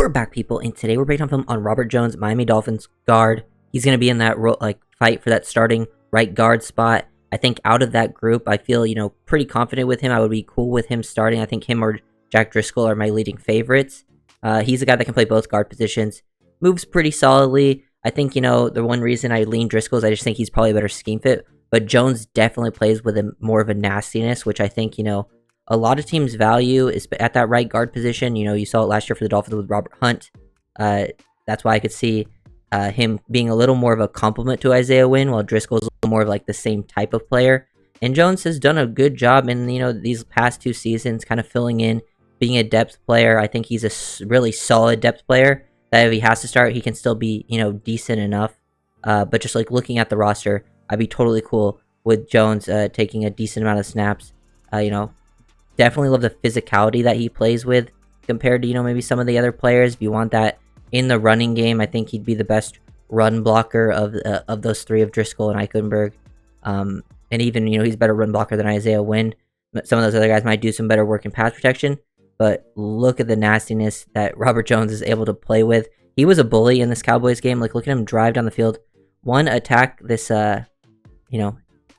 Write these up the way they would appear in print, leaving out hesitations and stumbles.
We're back, people, and today we're breaking down film on Robert Jones, Miami Dolphins guard. He's going to be in that fight for that starting right guard spot. I think out of that group, I feel, pretty confident with him. I would be cool with him starting. I think him or Jack Driscoll are my leading favorites. He's a guy that can play both guard positions. Moves pretty solidly. I think, the one reason I lean Driscoll is I just think he's probably a better scheme fit. But Jones definitely plays with more of a nastiness, which I think, a lot of teams value is at that right guard position. You saw it last year for the Dolphins with Robert Hunt. That's why I could see him being a little more of a complement to Isaiah Wynn, while Driscoll's a little more of like the same type of player. And Jones has done a good job in, these past 2 seasons kind of filling in, being a depth player. I think he's a really solid depth player that if he has to start, he can still be, decent enough. But just like looking at the roster, I'd be totally cool with Jones taking a decent amount of snaps. Definitely love the physicality that he plays with compared to, maybe some of the other players. If you want that in the running game, I think he'd be the best run blocker of those 3 of Driscoll and Eichenberg. And even, he's a better run blocker than Isaiah Wynn. Some of those other guys might do some better work in pass protection. But look at the nastiness that Robert Jones is able to play with. He was a bully in this Cowboys game. Like, look at him drive down the field. One, attack this,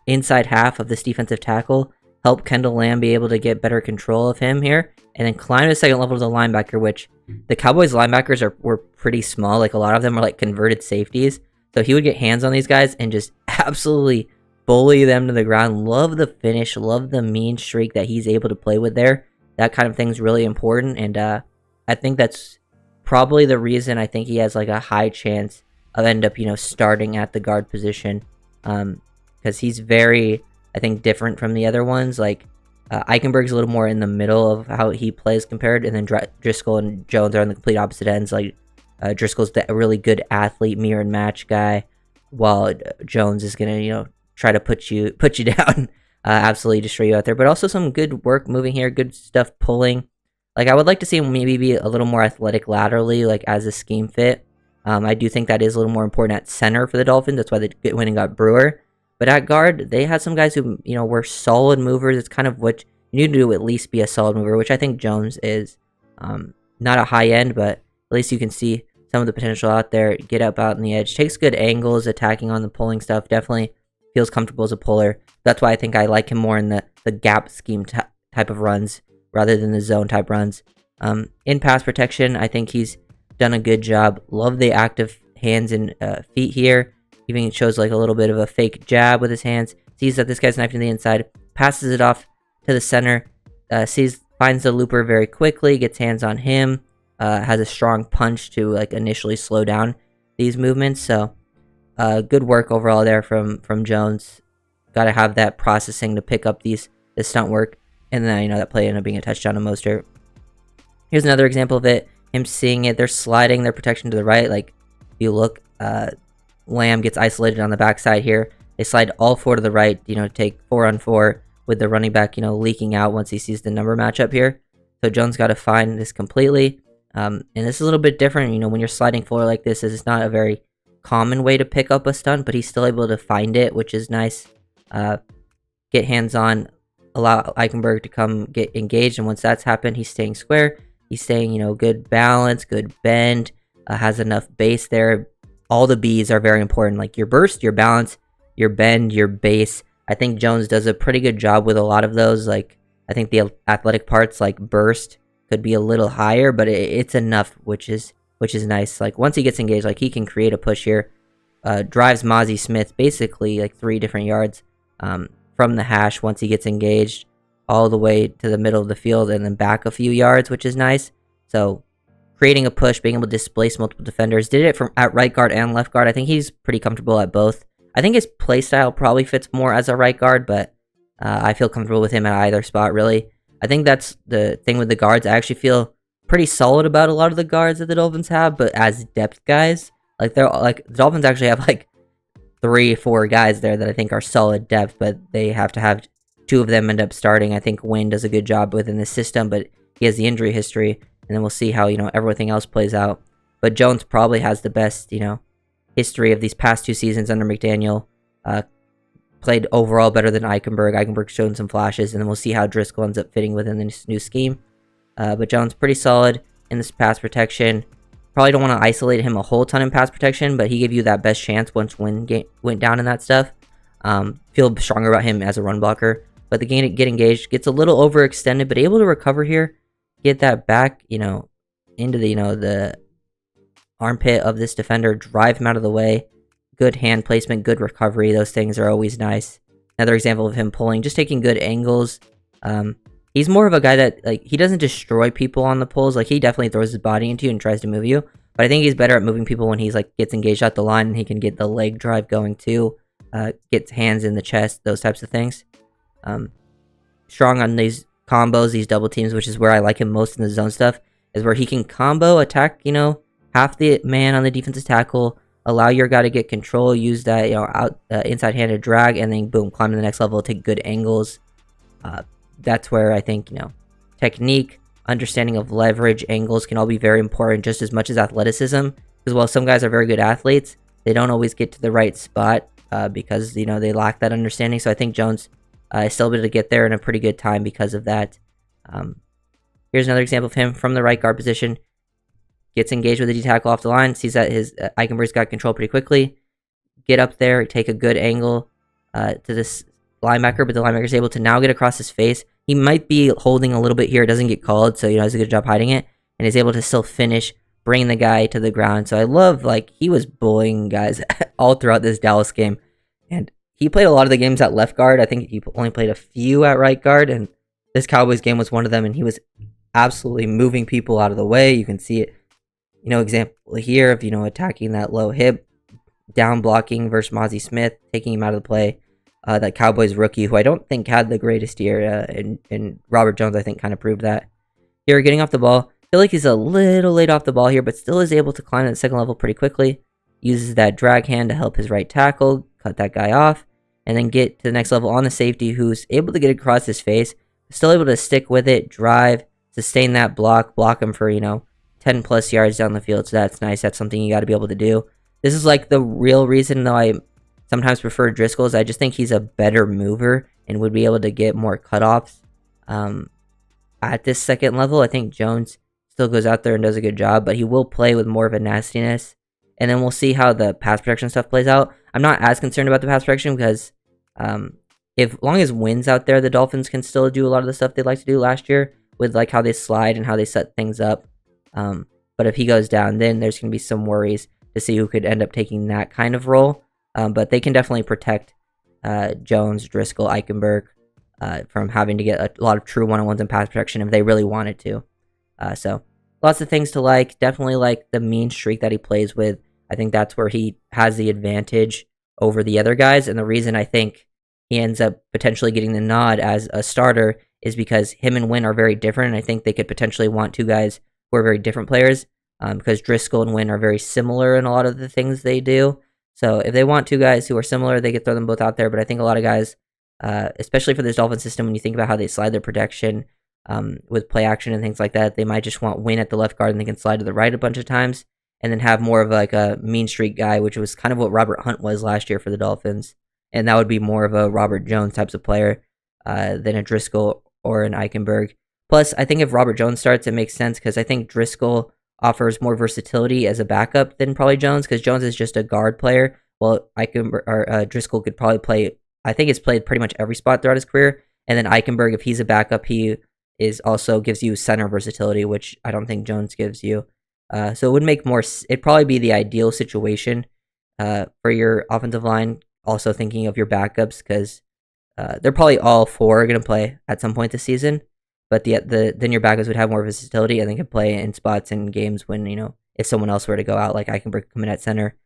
inside half of this defensive tackle. Help Kendall Lamb be able to get better control of him here, and then climb to the second level to the linebacker, which the Cowboys linebackers were pretty small. Like, a lot of them are like converted safeties. So he would get hands on these guys and just absolutely bully them to the ground. Love the finish, love the mean streak that he's able to play with there. That kind of thing's really important, and I think that's probably the reason I think he has like a high chance of end up, starting at the guard position, because he's very, I think, different from the other ones. Like, Eichenberg's a little more in the middle of how he plays compared, and then Driscoll and Jones are on the complete opposite ends. Like, Driscoll's a really good athlete, mirror and match guy, while Jones is gonna, try to put you down, absolutely destroy you out there. But also some good work moving here, good stuff pulling. Like, I would like to see him maybe be a little more athletic laterally, like as a scheme fit. I do think that is a little more important at center for the Dolphins. That's why they went and got Brewer. But at guard, they had some guys who, were solid movers. It's kind of what you need to do, at least be a solid mover, which I think Jones is. Not a high end, but at least you can see some of the potential out there. Get up out on the edge. Takes good angles, attacking on the pulling stuff. Definitely feels comfortable as a puller. That's why I think I like him more in the gap scheme type of runs rather than the zone type runs. In pass protection, I think he's done a good job. Love the active hands and feet here. Even shows like a little bit of a fake jab with his hands. Sees that this guy's knifing the inside. Passes it off to the center. Finds the looper very quickly. Gets hands on him. Has a strong punch to like initially slow down these movements. So good work overall there from Jones. Got to have that processing to pick up this stunt work. And then, that play ended up being a touchdown to Mostert. Here's another example of it. Him seeing it. They're sliding their protection to the right. Like, if you look, Lamb gets isolated on the backside here. They slide all 4 to the right, take 4-on-4 with the running back, leaking out once he sees the number matchup here. So Jones got to find this completely. And this is a little bit different, when you're sliding 4 like this, it's not a very common way to pick up a stunt, but he's still able to find it, which is nice. Get hands on, allow Eichenberg to come get engaged, and once that's happened, he's staying square. He's staying, good balance, good bend, has enough base there. All the B's are very important, like your burst, your balance, your bend, your base. I think Jones does a pretty good job with a lot of those. Like, I think the athletic parts, like burst, could be a little higher, but it's enough, which is nice. Like, once he gets engaged, like, he can create a push here. Drives Mozzie Smith basically like 3 different yards from the hash once he gets engaged, all the way to the middle of the field and then back a few yards, which is nice. So creating a push, being able to displace multiple defenders. Did it at right guard and left guard. I think he's pretty comfortable at both. I think his play style probably fits more as a right guard, but I feel comfortable with him at either spot, really. I think that's the thing with the guards. I actually feel pretty solid about a lot of the guards that the Dolphins have, but as depth guys, like, they're like, the Dolphins actually have like 3-4 guys there that I think are solid depth, but they have to have 2 of them end up starting. I think Wynn does a good job within the system, but he has the injury history. And then we'll see how, everything else plays out. But Jones probably has the best, history of these past 2 seasons under McDaniel. Played overall better than Eichenberg. Eichenberg's shown some flashes, and then we'll see how Driscoll ends up fitting within this new scheme. But Jones pretty solid in this pass protection. Probably don't want to isolate him a whole ton in pass protection, but he gave you that best chance once Win went down and that stuff. Feel stronger about him as a run blocker. But the get engaged, gets a little overextended, but able to recover here, get that back, into the armpit of this defender, drive him out of the way. Good hand placement, good recovery. Those things are always nice. Another example of him pulling, just taking good angles. He's more of a guy that, he doesn't destroy people on the pulls. He definitely throws his body into you and tries to move you. But I think he's better at moving people when he's, gets engaged at the line, and he can get the leg drive going too. Gets hands in the chest, those types of things. Strong on these combos, these double teams, which is where I like him most in the zone stuff, is where he can combo, attack, half the man on the defensive tackle, allow your guy to get control, use that, inside handed drag, and then boom, climb to the next level, take good angles. That's where I think, technique, understanding of leverage, angles can all be very important just as much as athleticism. Because while some guys are very good athletes, they don't always get to the right spot because, they lack that understanding. So I think Jones is still able to get there in a pretty good time because of that. Here's another example of him from the right guard position. Gets engaged with the D-tackle off the line, sees that his Eichenberg's got control pretty quickly. Get up there, take a good angle to this linebacker, but the linebacker's able to now get across his face. He might be holding a little bit here, doesn't get called, so does a good job hiding it, and is able to still finish, bring the guy to the ground. So I love, he was bullying guys all throughout this Dallas game, and he played a lot of the games at left guard. I think he only played a few at right guard, and this Cowboys game was one of them, and he was absolutely moving people out of the way. You can see it, example here of, attacking that low hip, down blocking versus Mozzie Smith, taking him out of the play. That Cowboys rookie, who I don't think had the greatest year, and Robert Jones, I think, kind of proved that. Here, getting off the ball. Feel like he's a little late off the ball here, but still is able to climb to the second level pretty quickly. Uses that drag hand to help his right tackle, cut that guy off, and then get to the next level on the safety, who's able to get across his face, still able to stick with it, drive, sustain that block him for, 10 plus yards down the field. So that's nice. That's something you got to be able to do. This is the real reason, though, I sometimes prefer Driscoll. I just think he's a better mover and would be able to get more cutoffs at this second level. I think Jones still goes out there and does a good job, but he will play with more of a nastiness. And then we'll see how the pass protection stuff plays out. I'm not as concerned about the pass protection because as long as Wynn's out there, the Dolphins can still do a lot of the stuff they like to do last year with how they slide and how they set things up. But if he goes down, then there's going to be some worries to see who could end up taking that kind of role. But they can definitely protect Jones, Driscoll, Eichenberg from having to get a lot of true one-on-ones in pass protection if they really wanted to. So lots of things to like. Definitely like the mean streak that he plays with. I think that's where he has the advantage over the other guys. And the reason I think he ends up potentially getting the nod as a starter is because him and Wynn are very different. And I think they could potentially want two guys who are very different players because Driscoll and Wynn are very similar in a lot of the things they do. So if they want two guys who are similar, they could throw them both out there. But I think a lot of guys, especially for this Dolphin system, when you think about how they slide their protection with play action and things like that, they might just want Wynn at the left guard and they can slide to the right a bunch of times and then have more of a mean streak guy, which was kind of what Robert Hunt was last year for the Dolphins. And that would be more of a Robert Jones types of player than a Driscoll or an Eichenberg. Plus, I think if Robert Jones starts, it makes sense because I think Driscoll offers more versatility as a backup than probably Jones, because Jones is just a guard player. Well, Driscoll could probably play. I think he's played pretty much every spot throughout his career. And then Eichenberg, if he's a backup, he is also gives you center versatility, which I don't think Jones gives you. So it would make more. It'd probably be the ideal situation for your offensive line. Also thinking of your backups because they're probably all four going to play at some point this season. But then your backups would have more versatility and they could play in spots in games when, if someone else were to go out, like Eichenberg come in at center.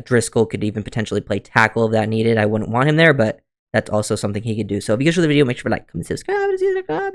Driscoll could even potentially play tackle if that needed. I wouldn't want him there, but that's also something he could do. So if you guys enjoyed the video, make sure to like, comment, subscribe, and see you next time.